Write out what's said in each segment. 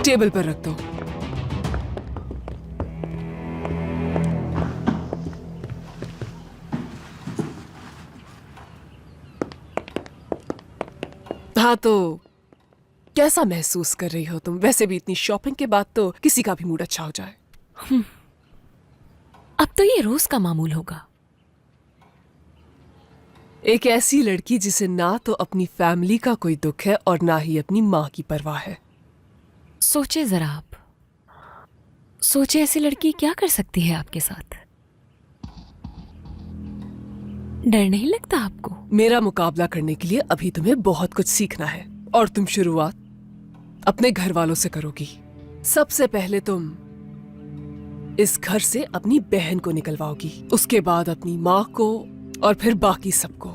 Table पर रख दो। हाँ, तो कैसा महसूस कर रही हो तुम? वैसे भी इतनी शॉपिंग के बाद तो किसी का भी मूड अच्छा हो जाए। अब तो ये रोज का मामूल होगा। एक ऐसी लड़की जिसे ना तो अपनी फैमिली का कोई दुख है और ना ही अपनी माँ की परवाह है। सोचे जरा आप, सोचे ऐसी लड़की क्या कर सकती है आपके साथ। डर नहीं लगता आपको? मेरा मुकाबला करने के लिए अभी तुम्हें बहुत कुछ सीखना है और तुम शुरुआत अपने घर वालों से करोगी। सबसे पहले तुम इस घर से अपनी बहन को निकलवाओगी, उसके बाद अपनी माँ को और फिर बाकी सबको।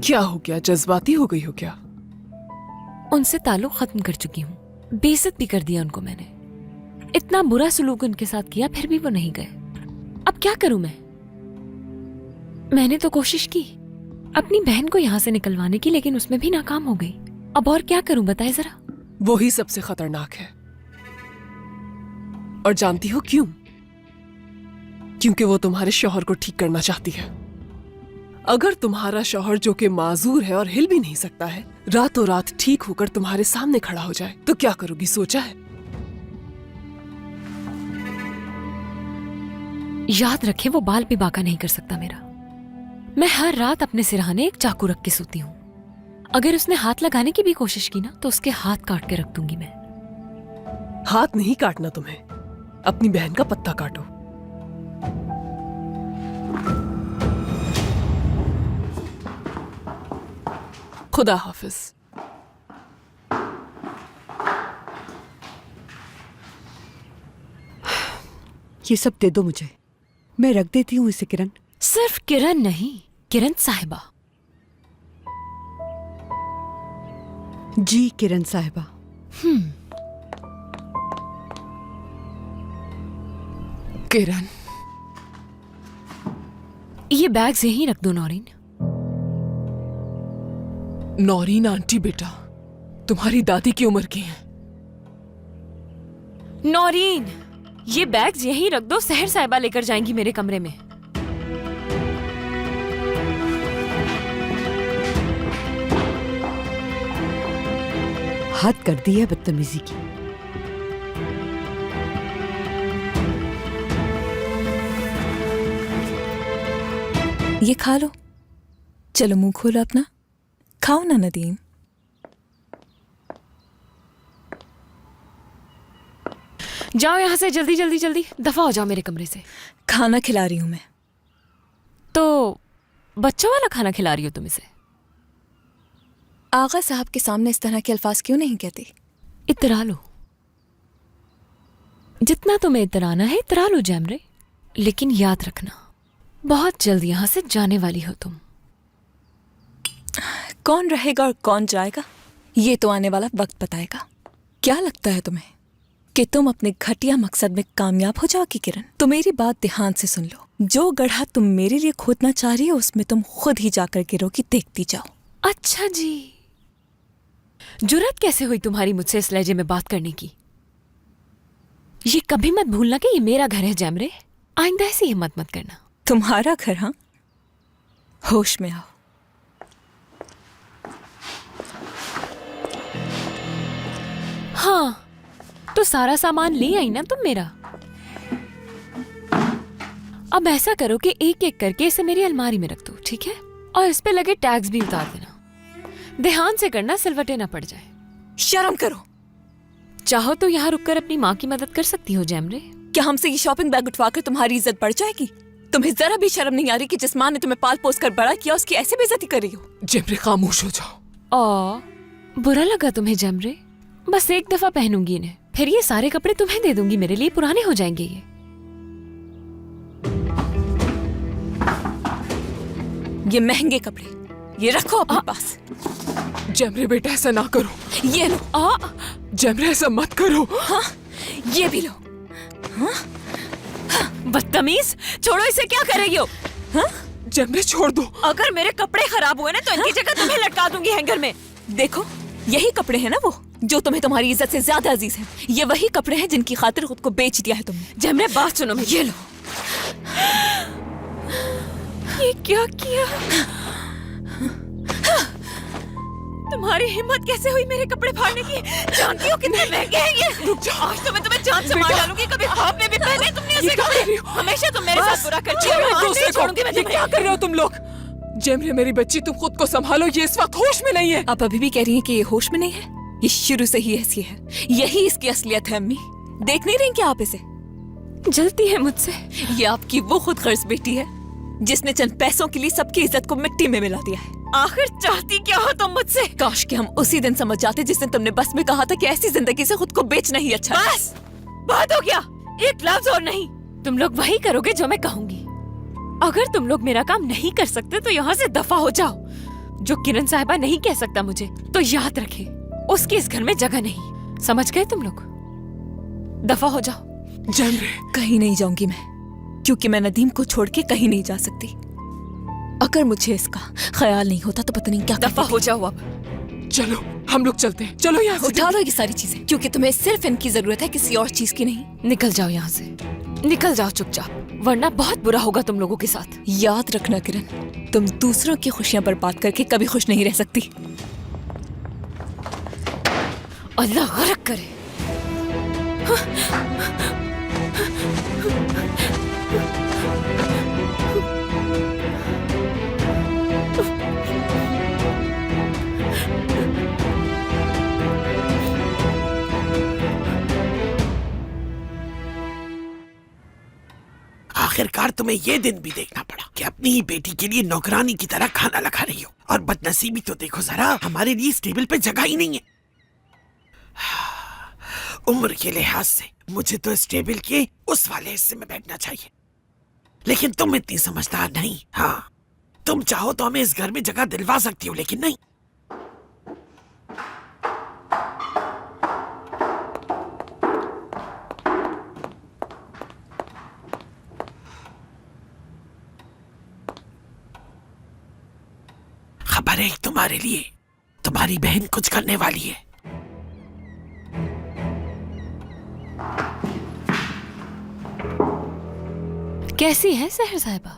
क्या हो गया, जज्बाती हो गई हो क्या? उनसे ताल्लुक खत्म कर चुकी हूँ, बेइज्जत भी कर दिया उनको मैंने। इतना बुरा सलूक उनके साथ किया फिर भी वो नहीं गए। अब क्या करूं मैं? मैंने तो कोशिश की अपनी बहन को यहाँ से निकलवाने की, लेकिन उसमें भी नाकाम हो गई। अब और क्या करूं बताए जरा। वो ही सबसे खतरनाक है। और जानती हो क्यों? क्योंकि वो तुम्हारे शौहर को ठीक करना चाहती है। अगर तुम्हारा शौहर, जो कि माजूर है और हिल भी नहीं सकता है, रातों रात ठीक होकर तुम्हारे सामने खड़ा हो जाए तो क्या करोगी, सोचा है? याद रखे, वो बाल भी बांका नहीं कर सकता मेरा। मैं हर रात अपने सिरहाने एक चाकू रख के सोती हूँ। अगर उसने हाथ लगाने की भी कोशिश की ना तो उसके हाथ काट के रख दूंगी मैं। हाथ नहीं काटना तुम्हें, अपनी बहन का पत्ता काटो। खुदा हाफिज। ये सब दे दो मुझे, मैं रख देती हूँ इसे। किरण? सिर्फ किरण नहीं, किरण साहिबा। जी किरण साहिबा। किरण, ये बैग्स यहीं रख दो नौरीन। नौरीन आंटी बेटा तुम्हारी दादी की उम्र की हैं। नौरीन, ये बैग्स यहीं रख दो, सहर साहिबा लेकर जाएंगी मेरे कमरे में। हद कर दी है बदतमीजी की। ये खा लो। चलो मुंह खोलो अपना, खाओ ना नदीम। जाओ यहाँ से, जल्दी जल्दी जल्दी दफा हो जाओ मेरे कमरे से। खाना खिला रही हूं मैं। तो बच्चों वाला खाना खिला रही हो तुम इसे? आगा साहब के सामने इस तरह के अल्फाज क्यों नहीं कहती? इतरा लो, जितना तुम्हें इतराना है इतरा लो जैमरे, लेकिन याद रखना बहुत जल्द यहाँ से जाने वाली हो तुम। कौन रहेगा और कौन जाएगा ये तो आने वाला वक्त बताएगा। क्या लगता है तुम्हें कि तुम अपने घटिया मकसद में कामयाब हो जाओगी किरण? तो मेरी बात ध्यान से सुन लो, जो गड्ढा तुम मेरे लिए खोदना चाह रही हो उसमें तुम खुद ही जाकर गिरोगी, देखती जाओ। अच्छा जी, जुर्रत कैसे हुई तुम्हारी मुझसे इस लहजे में बात करने की? ये कभी मत भूलना कि ये मेरा घर है जैमरे, आइंदा ऐसी हिम्मत मत करना। तुम्हारा घर? हाँ, होश में आओ। हाँ, तो सारा सामान ले आई ना तुम मेरा। अब ऐसा करो कि एक एक करके इसे मेरी अलमारी में रख दो, ठीक है? और इस पे लगे टैग्स भी उतार देना। ध्यान से करना, सिलवटे ना पड़ जाए। शर्म करो। चाहो तो यहाँ रुककर अपनी माँ की मदद कर सकती हो जैमरे। क्या हमसे ये शॉपिंग बैग उठवाकर तुम्हारी इज्जत बढ़ जाएगी? तुम्हें जरा भी शर्म नहीं आ रही कि जिस माँ ने तुम्हें पाल पोस कर बड़ा किया उसकी ऐसे बेइज्जती कर रही हो? जैमरे खामोश हो जाओ। बुरा लगा तुम्हें जैमरे? बस एक दफा पहनूंगी इन्हें, फिर ये सारे कपड़े तुम्हें दे दूंगी, मेरे लिए पुराने हो जाएंगे ये महंगे कपड़े, ये रखो अपने पास। जैमरे बेटा ऐसा ना करो। ये लो। जैमरे ऐसा मत करो। हाँ, ये भी लो। हाँ? बदतमीज, छोड़ो इसे, क्या कर रही हो? हाँ? जैमरे छोड़ दो। अगर मेरे कपड़े खराब हुए ना तो इनकी जगह तुम्हें लटका दूंगी हैंगर में। देखो, यही कपड़े हैं ना वो जो तुम्हें तुम्हारी इज्जत से ज्यादा अजीज है। ये वही कपड़े हैं जिनकी खातिर खुद को बेच दिया है तुमने। जमरे बात सुनो मेरी। ये लो। ये क्या किया? तुम्हारी हिम्मत कैसे हुई मेरे कपड़े फाड़ने की? जानती हो कितने महंगे हैं ये? रुक जाओ। आज तो मैं तुम्हें जान से मार डालूंगी। कभी ख्वाब में भी पहने तुमने ऐसे क्या कर रही कपड़े? हो? हमेशा तुम मेरे साथ बुरा करती हो। छोड़ो एक आज दूसरे नहीं को। छोड़ूंगी मैं ये तुम्हें। क्या कर रहे हो तुम लोग? जेमरे मेरी बच्ची, तुम खुद को संभालो, ये इस वक्त होश में नहीं है। आप अभी भी कह रही हैं कि ये होश में नहीं है? ये शुरू से ही ऐसी है। यही इसकी असलियत है अम्मी। देख नहीं रही क्या आप इसे? जलती है मुझसे। ये आपकी वो खुद गर्ज बेटी है जिसने चंद पैसों के लिए सबकी इज्जत को मिट्टी में मिला दिया है। आखिर चाहती क्या हो तुम मुझसे? काश कि हम उसी दिन समझ जाते जिस दिन तुमने बस में कहा था कि ऐसी जिंदगी से खुद को बेचना ही अच्छा है। बस बहुत हो गया, एक लफ्ज और नहीं। तुम लोग वही करोगे जो मैं कहूंगी। अगर तुम लोग मेरा काम नहीं कर सकते तो यहाँ से दफा हो जाओ। जो किरण साहिबा नहीं कह सकता मुझे, तो याद रखे उसकी इस घर में जगह नहीं। समझ गए तुम लोग? दफा हो जाओ। जेमरे, कहीं नहीं जाऊंगी मैं, क्योंकि मैं नदीम को छोड़ के कहीं नहीं जा सकती। अगर मुझे इसका ख्याल नहीं होता तो पता नहीं क्या दफा करती हो थी। जाओ अब। चलो हम लोग चलते हैं। चलो यहाँ से। उठा लो ये सारी चीजें, क्योंकि तुम्हें सिर्फ इनकी जरूरत है, किसी और चीज की नहीं। निकल जाओ यहाँ से, निकल जाओ चुपचाप, वरना बहुत बुरा होगा तुम लोगों के साथ। याद रखना किरण, तुम दूसरों की खुशियां बर्बाद करके कभी खुश नहीं रह सकती। अल्लाह गरक करे। आखिरकार तुम्हें ये दिन भी देखना पड़ा कि अपनी ही बेटी के लिए नौकरानी की तरह खाना लगा रही हो। और बदनसीबी तो देखो जरा, हमारे लिए इस टेबल पे जगह ही नहीं है। उम्र के लिहाज से मुझे तो इस टेबल के उस वाले हिस्से में बैठना चाहिए, लेकिन तुम इतनी समझदार नहीं। हाँ, तुम चाहो तो हमें इस घर में जगह दिलवा सकती हो, लेकिन नहीं। खबर है तुम्हारे लिए, तुम्हारी बहन कुछ करने वाली है। कैसी है सहर साहिबा?